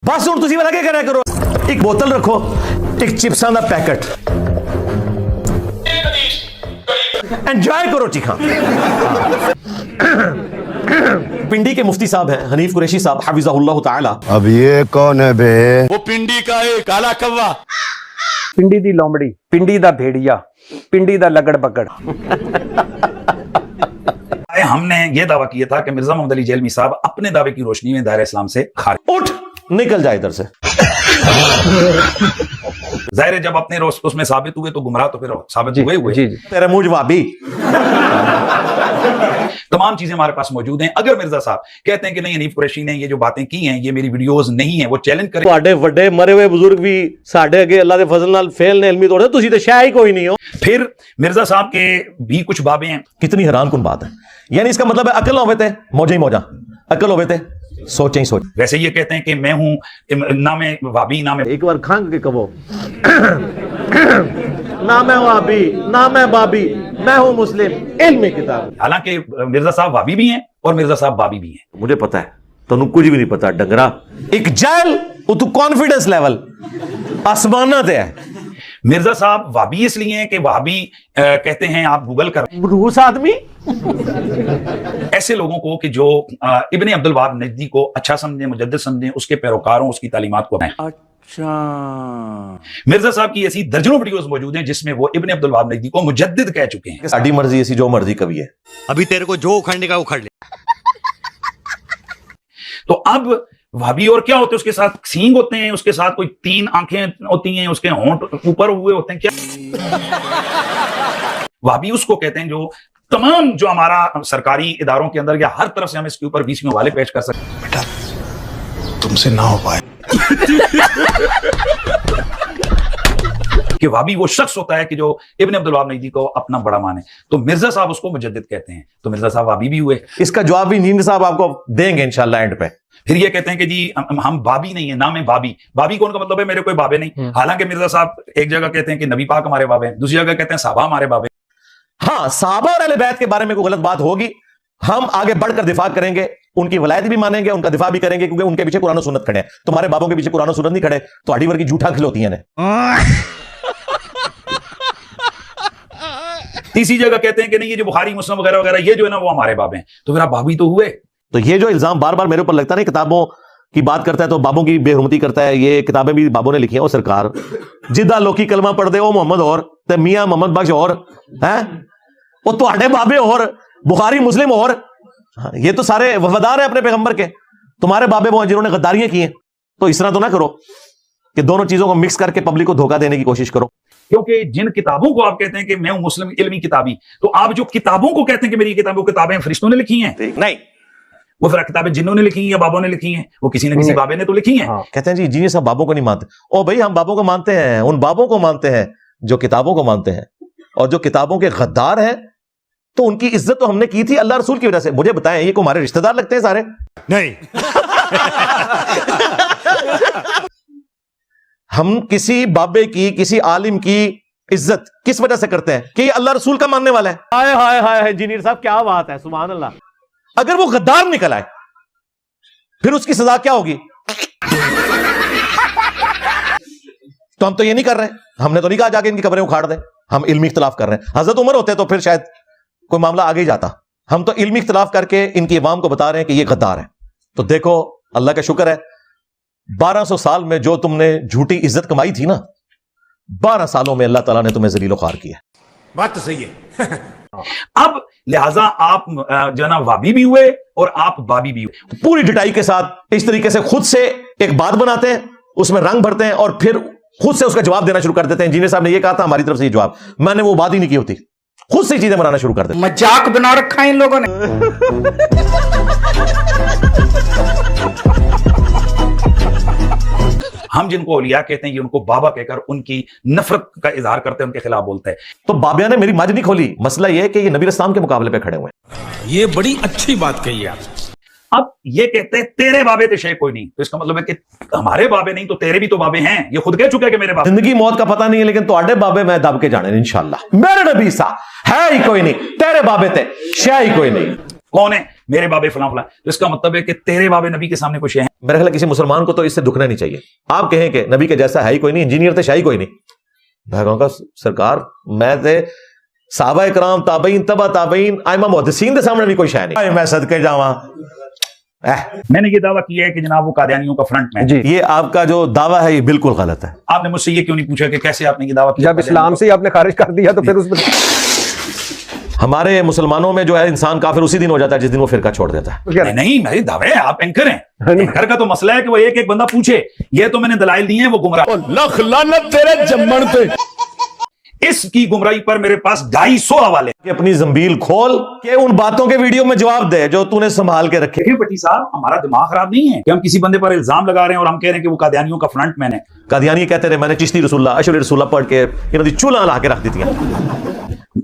बस हुण तुसीं लगे करा करो, एक बोतल रखो, एक चिप्सां दा पैकेट, एंजॉय करो चीखा। पिंडी के मुफ्ती साहब हैं हनीफ कुरैशी साहब हाफिज़हुल्लाह ताला। अब ये कौन है बे? वो पिंडी का है काला कव्वा। पिंडी दी लोमड़ी, पिंडी दा भेड़िया, पिंडी दा लगड़ बगड़। हमने ये दावा किया था कि मिर्जा मोहम्मद अली जेलमी साहब अपने दावे की रोशनी में दायरा इस्लाम से खारिज। उठ निकल जाए इधर से। जाहिर है जब अपने उसमें साबित हुए तो गुमराह तो फिर साबित हुए। जी जी। तेरा मुझ वाबी। तमाम चीजें हमारे पास मौजूद हैं। अगर मिर्जा साहब कहते हैं कि नहीं हनीफ कुरैशी ने ये जो बातें की हैं ये मेरी वीडियोस नहीं है, वो चैलेंज करें। ਤੁਹਾਡੇ ਵੱਡੇ ਮਰੇ ਹੋਏ ਬਜ਼ੁਰਗ ਵੀ ਸਾਡੇ ਅੱਗੇ ਅੱਲਾ ਦੇ ਫਜ਼ਲ ਨਾਲ ਫੇਲ ਨੇ ਇਲਮੀ ਤੋੜੇ, ਤੁਸੀਂ ਤੇ ਸ਼ਾਇ ਹੀ ਕੋਈ ਨਹੀਂ ਹੋ। फिर मिर्जा साहब के भी कुछ बाबे हैं। कितनी हैरान कुन बात है, यानी इसका मतलब है अकल होवे थे मौजे ही मौजा, अकल होवे थे सोचे ही सोच। वैसे ये कहते हैं कि मैं हूं ना मैं वाबी ना मैं, एक बार खंग के कहो ना मैं वाबी ना मैं बाबी, मैं हूं मुस्लिम इल्मी किताब। हालांकि मिर्जा साहब वाबी भी हैं और मिर्जा साहब बाबी भी हैं। मुझे पता है तनु कुछ भी नहीं पता डंगरा। एक जैल तू कॉन्फिडेंस लेवल आसमाना ते है। मिर्जा साहब वाबी इसलिए हैं कि वाबी कहते हैं, आप गूगल कर रूस आदमी ऐसे लोगों को कि जो इब्ने अब्दुल वहाब नजदी को अच्छा समझें, मुजद्दिद समझें, उसके पैरोकारों उसकी तालीमात को अपनाएं। अच्छा, मिर्जा साहब की ऐसी दर्जनों वीडियोस मौजूद हैं जिसमें वो इब्ने अब्दुल वहाब नजदी को मुजद्दिद कह चुके हैं। साडी मर्जी ऐसी जो मर्जी कभी है। अभी तेरे को जो उखड़ने का उखड़ ले। तो अब भाभी और क्या होते हैं, उसके साथ सींग होते हैं, उसके साथ कोई 3 आंखें होती हैं, उसके होंठ ऊपर हुए होते हैं, क्या भाभी उसको कहते हैं जो तमाम जो हमारा सरकारी इदारों के अंदर या हर तरफ से हम इसके ऊपर 20 वाले पेश कर सकते हैं। बेटा तुमसे ना हो पाए। कि वाबी वो शख्स होता है कि जो इब्ने अब्दुल वहाब नजदी को अपना बड़ा माने, तो मिर्जा साहब उसको मुजद्दिद कहते हैं, तो मिर्जा साहब वाबी भी हुए। इसका जवाब भी नींद साहब आपको देंगे इंशाल्लाह एंड पे। फिर ये कहते हैं कि जी हम बाबी नहीं है, ना मैं बाबी। बाबी कौन का मतलब है, मेरे कोई बाबे नहीं। हालांकि मिर्जा साहब एक जगह कहते हैं कि नबी पाक हमारे बाबे हैं, दूसरी जगह कहते हैं साहबा हमारे बाबे। हाँ, साहबा और अहले बैत के बारे में कोई गलत बात होगी, हम आगे बढ़कर दिफा करेंगे, उनकी वलायत भी मानेंगे, उनका दिफा भी करेंगे, क्योंकि उनके पीछे कुरान और सुन्नत खड़े हैं। तुम्हारे बाबों के पीछे कुरान और सुन्नत नहीं खड़े, तो आड़ी वर्गी झूठा खिलौती हैं। तीसरी जगह कहते हैं कि नहीं ये जो बुखारी मुस्लिम वगैरह वगैरह ये जो है ना वो हमारे बाबे हैं, तो फिर आप बाबी तो हुए। तो ये जो इल्जाम बार बार मेरे ऊपर लगता है, किताबों की बात करता है तो बाबों की बेहुरमती करता है, ये किताबें भी बाबों ने लिखी हैं। ओ सरकार जिद्दा लोकी कलमा पढ़ दे ओ मोहम्मद और ते मियां मोहम्मद बख्श और हैं वो तो बाबे और बुखारी मुस्लिम और ये तो सारे वफादार है अपने पैगंबर के। तुम्हारे बाबे वो हैं जिन्होंने गद्दारियां की हैं, तो इस तरह तो ना करो कि दोनों चीजों को मिक्स करके पब्लिक को धोखा देने की कोशिश करो। क्योंकि जिन किताबों को आप कहते हैं कि मैं हूं मुस्लिम इल्मी किताबी, तो आप जो किताबों को कहते हैं कि मेरी किताबें फरिश्तों ने लिखी हैं, नहीं वो फिर किताबें जिन्हों ने लिखी हैं या बाबों ने लिखी हैं, वो किसी न किसी बाबे ने तो लिखी हैं। हाँ। कहते हैं जी जी सब बाबों को नहीं मानते। ओ भाई हम बाबों को मानते हैं, उन बाबों को मानते हैं जो किताबों को मानते हैं, और जो किताबों के गद्दार हैं तो उनकी इज्जत तो हमने की थी अल्लाह रसूल की वजह से। मुझे बताएं ये को हमारे रिश्तेदार लगते हैं सारे? नहीं। हम किसी बाबे की किसी आलिम की इज्जत किस वजह से करते हैं कि ये अल्लाह रसूल का मानने वाला है। हाय हाय हाय इंजीनियर साहब क्या बात है, सुभान अल्लाह। अगर वो गद्दार निकल आए फिर उसकी सजा क्या होगी? तो हम तो ये नहीं कर रहे, हमने तो नहीं कहा जाके इनकी कब्रें उखाड़ दें, हम इल्मी इख्तिलाफ कर रहे हैं। हजरत उमर होते तो फिर शायद कोई मामला आगे ही जाता। हम तो इल्मी इख्तिलाफ करके इनकी इमाम को बता रहे हैं कि ये गद्दार है। तो देखो अल्लाह का शुक्र है 1200 साल में जो तुमने झूठी इज्जत कमाई थी ना, 12 सालों में अल्लाह ताला ने तुम्हें जलीलो ख्वार किया। बात तो सही है। अब लिहाजा आप जो ना वाबी भी हुए और आप बाबी भी हुए। पूरी डिटाई के साथ इस तरीके से खुद से एक बात बनाते हैं, उसमें रंग भरते हैं और फिर खुद से उसका जवाब देना शुरू कर देते हैं। इंजीनियर साहब ने ये कहा था हमारी तरफ से ये जवाब, मैंने वो बात ही नहीं की होती, खुद से चीजें बनाना शुरू कर देते। मजाक बना रखा है इन लोगों ने। हम जिनको औलिया कहते हैं ये उनको बाबा कहकर उनकी नफरत का इजहार करते हैं, उनके खिलाफ बोलते हैं। तो बाबिया ने मेरी मज नहीं खोली। मसला ये है कि ये नबी इस्लाम के मुकाबले पे खड़े हुए हैं। ये बड़ी अच्छी बात कही आप। अब ये कहते हैं तेरे बाबे ते शे कोई नहीं, तो इसका मतलब है कि हमारे बाबे नहीं तो तेरे भी तो बाबे हैं। ये खुद कह चुके हैं कि मेरे बाबे। जिंदगी मौत का पता नहीं है, लेकिन तुहाडे बाबे मैं दब के जाने इंशाल्लाह। मेरे नबी सा है ही कोई नहीं, तेरे बाबे ते शे ही कोई नहीं। कौन है? मेरे बाबे फलां फलां। तो इसका मतलब है कि तेरे बाबे नबी के सामने कुछ है। मेरे ख्याल किसी मुसलमान को तो इससे दुखना नहीं चाहिए। आप कहें कि नबी के जैसा है ही कोई नहीं, इंजीनियर तो शाही कोई नहीं। मैं कहूँगा सरकार, मैं ते साहबा इकराम ताबईन तबा ताबईन आइमा मुहद्दिसीन के सामने भी कोई शाय नहीं। मैं सदके जावा। मैंने ये दावा किया है कि जनाब वो कादियानियों का फ्रंट मैन है। ये आपका जो दावा है ये बिल्कुल गलत है। आपने मुझसे ये क्यों नहीं पूछा कि कैसे आपने ये दावा किया? जब इस्लाम से ही आपने खारिज कर दिया तो फिर उसमें हमारे मुसलमानों में जो है इंसान काफिर उसी दिन हो जाता है जिस दिन वो फिरका छोड़ देता है। नहीं, मेरी दावे है, आप एंकर हैं। एंकर का तो मसला है कि वो एक एक बंदा पूछे। ये तो मैंने दलाइल दिए हैं, वो गुमराह। लख लानत तेरे जम्मन पे। इसकी गुमराही पर मेरे पास 250 हवाले। कि अपनी जंबील खोल के उन बातों के वीडियो में जवाब दे जो तूने संभाल के रखे। देखिए पट्टी साहब, हमारा दिमाग खराब नहीं है कि हम किसी बंदे पर इल्जाम लगा रहे हैं और हम कह रहे हैं कि वो कादियानियों का फ्रंट मैन है। कादियानी कहते रहे मैंने चिश्ती रसूलुल्लाह अशरी रसूलुल्लाह पढ़ के इन्होंने चूल्हा ला के रख दी थी।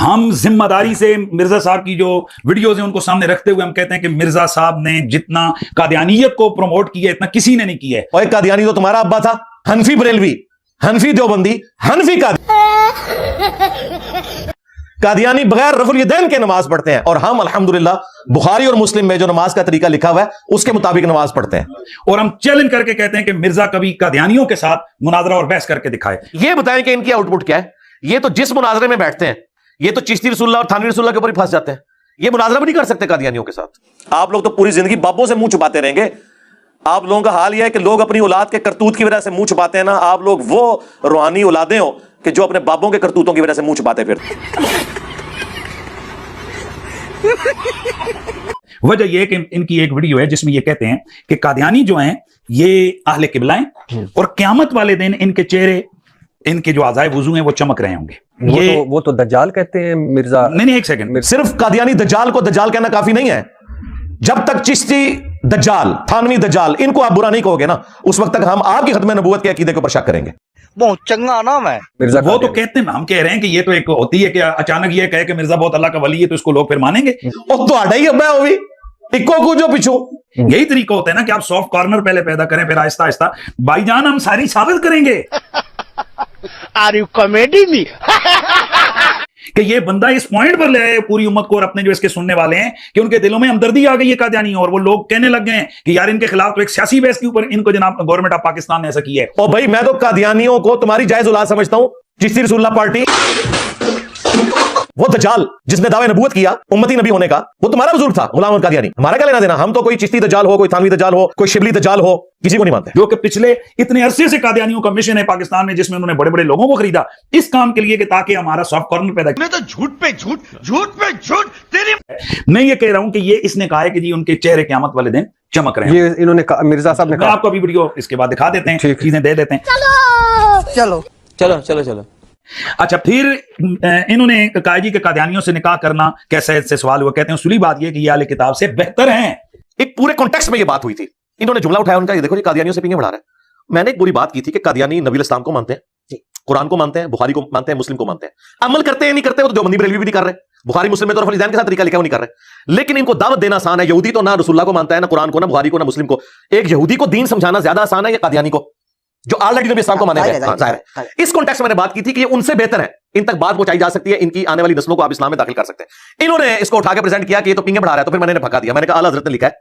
हम जिम्मेदारी से मिर्जा साहब की जो वीडियोज हैं उनको सामने रखते हुए हम कहते हैं कि मिर्जा साहब ने जितना कादियानियत को प्रमोट किया इतना किसी ने नहीं किया है। और कादियानी तो तुम्हारा अब्बा था, हनफी बरेलवी, हनफी देवबंदी, हनफी कादियानी बगैर रफुल यदैन के नमाज पढ़ते हैं और हम अल्हम्दुलिल्लाह बुखारी और मुस्लिम में जो नमाज का तरीका लिखा हुआ है उसके मुताबिक नमाज पढ़ते हैं। और हम चैलेंज करके कहते हैं कि मिर्जा कभी कादियानियों के साथ मुनाजरा और बहस करके दिखाए। ये बताएं कि इनकी आउटपुट क्या है। ये तो जिस मुनाजरे में बैठते हैं ये तो चिश्ती रसूलुल्लाह और थानवी रसूलुल्लाह के ऊपर ही फंस जाते हैं। ये मुनाजरा भी नहीं कर सकते कादियानियों के साथ। आप लोग तो पूरी जिंदगी बाबों से मुंह छुपाते रहेंगे। आप लोगों का हाल यह है कि लोग अपनी औलाद के करतूत की वजह से मुंह छुपाते हैं ना। आप लोग वो रूहानी औलादें हो कि जो अपने बाबों के करतूतों की वजह से मुंह छुपाते फिरते। वजह यह है कि इनकी एक वीडियो है जिसमें ये कहते हैं कि कादियानी जो हैं ये अहले किबला हैं और क़यामत वाले दिन इनके चेहरे, इनके जो आज़ाए वुज़ू हैं वो चमक रहे होंगे। वो तो दज्जाल कहते हैं मिर्जा। नहीं, एक सेकंड। सिर्फ कादियानी दज्जाल को दज्जाल कहना काफी नहीं है। जब तक चिश्ती दज्जाल, थानवी दज्जाल इनको आप बुरा नहीं कहोगे ना उस वक्त तक हम आपकी खत्म नबूवत के अकीदे के ऊपर शक करेंगे। बहुत चंगा नाम है मिर्जा। वो तो कहते हैं, हम कह रहे हैं कि ये तो एक होती है कि अचानक ये कहे कि मिर्जा बहुत अल्लाह का वली है तो इसको लोग फिर मानेंगे। और तो ही मैं वो भी इक्को को जो पिछू यही तरीका होता है ना कि आप सॉफ्ट कॉर्नर पहले पैदा करें फिर आहिस्ता आहिस्ता। भाईजान हम सारी साबित करेंगे आर यू कॉमेडी मी कि ये बंदा इस पॉइंट पर ले आए पूरी उम्मत को और अपने जो इसके सुनने वाले हैं कि उनके दिलों में हमदर्दी आ गई है कादियानी और वो लोग कहने लग गए हैं कि यार इनके खिलाफ तो एक सियासी बहस के ऊपर इनको जनाब गवर्नमेंट ऑफ पाकिस्तान ने ऐसा किया है। और भाई मैं तो कादियानियों को तुम्हारी जायज औलाद समझता हूं। चिश्ती रसूलुल्लाह पार्टी, वो दज्जाल जिसने दावे नबूवत किया उम्मती नबी होने का, वो तुम्हारा बुजुर्ग था गुलाम अहमद कादियानी। हमारा क्या लेना देना? हम तो कोई चिश्ती दज्जाल हो, कोई थानवी दज्जाल हो, कोई शिबली दज्जाल हो, किसी को नहीं मानते। जो कि पिछले इतने अरसे से कादियानियों का मिशन है पाकिस्तान में जिसमें उन्होंने बड़े बड़े लोगों को खरीदा इस काम के लिए कि ताकि हमारा सॉफ्ट कॉर्नर पैदा किया। तो झूठ पे झूठ, झूठ पे झूठ तेरी। मैं ये कह रहा हूं कि ये इसने कहा है कि जी उनके चेहरे क़यामत वाले दिन चमक रहे हैं। ये इन्होंने मिर्जा साहब ने मैं कहा। आपको अभी वीडियो इसके बाद दिखा देते हैं, ठीक। चीजें दे देते हैं। चलो चलो चलो चलो। अच्छा, फिर इन्होंने कहा जी कि कादियानियों से निकाह करना कैसा है, इससे सवाल हुआ। कहते हैं असली बात यह कि ये आले किताब से बेहतर हैं। एक पूरे कॉन्टेक्स्ट में ये बात हुई थी। इन्होंने जुमला उठाया उनका, ये देखो जी कादियानियों से पिंगे बढ़ा रहा है। मैंने एक बुरी बात की थी कि कादियानी नबी इस्लाम को मानते हैं, कुरान को मानते हैं, बुखारी को मानते हैं, मुस्लिम को मानते हैं। अमल करते हैं नहीं करते, वो तो देवबंदी बरेलवी भी नहीं कर रहे। बुखारी मुस्लिम में तो रफुल यदैन के साथ तरीका लिखा वो नहीं कर रहे। लेकिन इनको दावत देना आसान है। यहूदी तो ना रसूलुल्लाह को मानता है, ना कुरान को, ना बुखारी को, ना मुस्लिम को। एक यहूदी को दीन समझाना ज्यादा आसान है या कादियानी को जो ऑलरेडी नबी इस्लाम को माने हैं। इस कॉन्टेक्स्ट में मैंने बात की थी कि ये उनसे बेहतर है, इन तक बात पहुंचाई जा सकती है, इनकी आने वाली नस्लों को आप इस्लाम में दाखिल कर सकते हैं। इन्होंने इसको उठा के प्रेजेंट किया कि ये तो पिंगे बढ़ा रहा है, तो फिर मैंने भगा दिया। मैंने कहा आला हज़रत ने लिखा है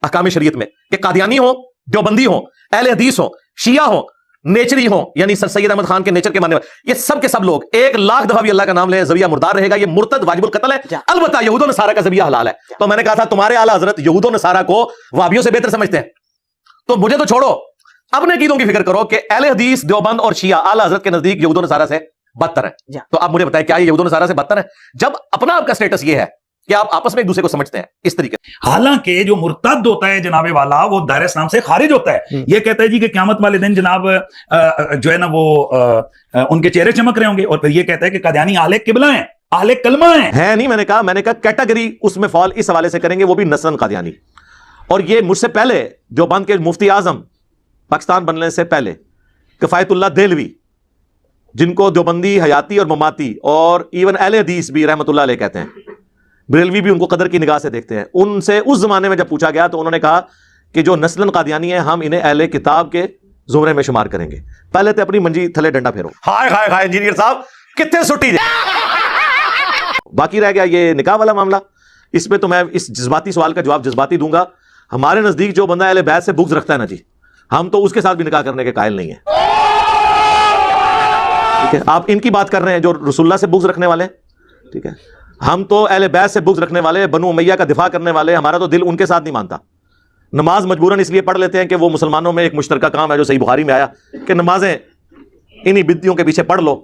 अहकाम शरीयत में कि कादियानी हो, देवबंदी हो, अहले हदीस हो, शिया हो, नेचरी हो, यानी सर सैयद अहमद खान के नेचर के मानने वाले, ये सब के सब लोग 1,00,000 दफा भी अल्लाह का नाम ले जबिया मुर्दार रहेगा। ये मुर्तद वाजिबुल कत्ल है। अलबत्ता यहूदो नसारा का जबिया हलाल है। तो मैंने कहा था तुम्हारे आला हज़रत यहूदो नसारा को वाबियों से बेहतर समझते हैं, तो मुझे तो छोड़ो, अपने अकीदों की फिक्र करो कि अहले हदीस, देवबंद और शिया आला हज़रत के नजदीक यहूदो नसारा से बदतर है। तो आप मुझे बताएं क्या ये यहूदो नसारा से बदतर है? जब अपना आपका स्टेटस ये है कि आप आपस में एक दूसरे को समझते हैं इस तरीके से। हालांकि जो मुर्तद होता है जनाबे वाला वो दायरे इस्लाम से खारिज होता है। ये कहता है जी कि क़यामत वाले दिन जनाब जो है ना वो उनके चेहरे चमक रहे होंगे। और फिर ये कहता है कि कादियानी आले किबला हैं, आले कलमा हैं। है नहीं, मैंने कहा कैटेगरी उसमें फॉल इस हवाले से करेंगे, वो भी नस्लन कादियानी। और ये मुझसे पहले देवबंद के मुफ्ती आजम पाकिस्तान बनने से पहले किफायतुल्लाह देलवी, जिनको देवबंदी हयाती और ममाती और इवन अहले हदीस भी रहमतुल्लाह अलैह कहते हैं, बरेलवी भी उनको कदर की निगाह से देखते हैं, उनसे उस जमाने में जब पूछा गया तो उन्होंने कहा कि जो नस्लन कादियानी है हम इन्हें अहले किताब के जुमरे में शुमार करेंगे। पहले तो अपनी मंजी थले डंडा फेरो। हाय हाय हाय इंजीनियर साहब कितने सुटी। बाकी रह गया ये निकाह वाला मामला। اس پہ تو میں اس جذباتی سوال کا جواب جذباتی دوں گا. ہمارے نزدیک جو بندہ اہل بیت سے بغض رکھتا ہے نا جی, ہم تو اس کے ساتھ بھی نکاح کرنے کے قائل نہیں ہیں. ٹھیک ہے, آپ ان کی بات کر رہے ہیں جو رسول اللہ سے بغض رکھنے والے. ٹھیک ہے, ہم تو اہل بیت سے بغض رکھنے والے, بنو امیہ کا دفاع کرنے والے, ہمارا تو دل ان کے ساتھ نہیں مانتا. نماز مجبوراً اس لیے پڑھ لیتے ہیں کہ وہ مسلمانوں میں ایک مشترکہ کام ہے جو صحیح بخاری میں آیا کہ نمازیں انہی بدعتوں کے پیچھے پڑھ لو,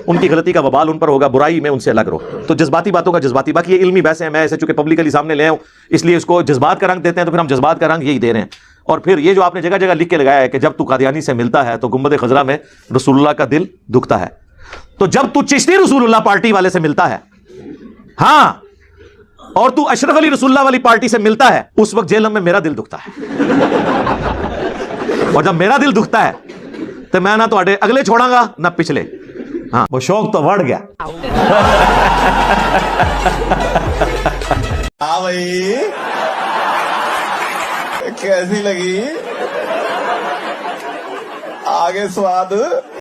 ان کی غلطی کا وبال ان پر ہوگا, برائی میں ان سے الگ رہو. تو جذباتی باتوں کا جذباتی, باقی یہ علمی بحثیں ہیں, میں ایسے چونکہ پبلکلی سامنے لے آؤں اس لیے اس کو جذبات کا رنگ دیتے ہیں, تو پھر ہم جذبات کا رنگ یہی دے رہے ہیں. اور پھر یہ جو آپ نے جگہ جگہ لکھ کے لگایا ہے کہ جب تو قادیانی سے ملتا ہے تو گنبد خضرا میں رسول اللہ کا دل دکھتا ہے, تو جب تو چشتی رسول اللہ پارٹی والے سے ملتا ہے, ہاں, اور تو اشرف علی رسول اللہ والی پارٹی سے ملتا ہے, اس وقت جیلم میں میرا دل دکھتا ہے. اور جب میرا دل دکھتا ہے تو میں نہ تو اگلے چھوڑاں گا نہ پچھلے. ہاں, وہ شوق تو بڑھ گیا. ہاں بھائی, کیسی لگی آگے سواد؟